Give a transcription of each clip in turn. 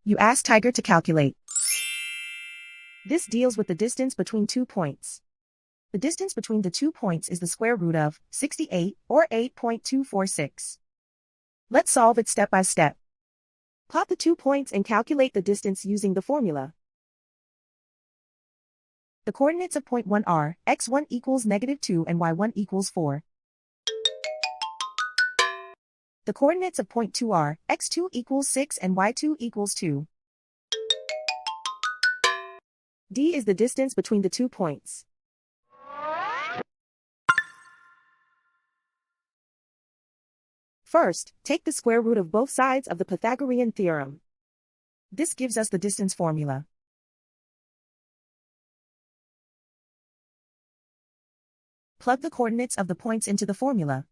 You ask Tiger to calculate. This deals with the distance between 2 points. The distance between the 2 points is the square root of 68, or 8.246. Let's solve it step by step. Plot the 2 points and calculate the distance using the formula. The coordinates of point 1 are x1 equals -2 and y1 equals 4. The coordinates of point 2 are x2 equals 6 and y2 equals 2. D is the distance between the 2 points. First, take the square root of both sides of the Pythagorean theorem. This gives us the distance formula. Plug the coordinates of the points into the formula.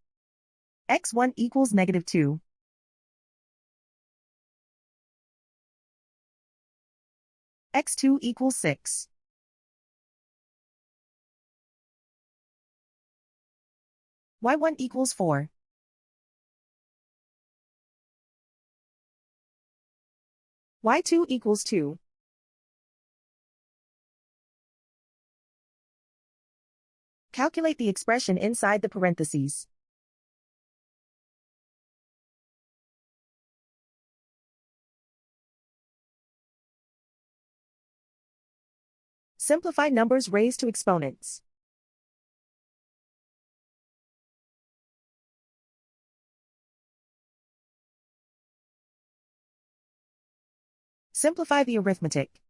x1 equals -2. x2 equals 6. y1 equals 4. y2 equals 2. Calculate the expression inside the parentheses. Simplify numbers raised to exponents. Simplify the arithmetic.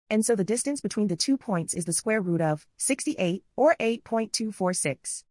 And so the distance between the 2 points is the square root of 68, or 8.246.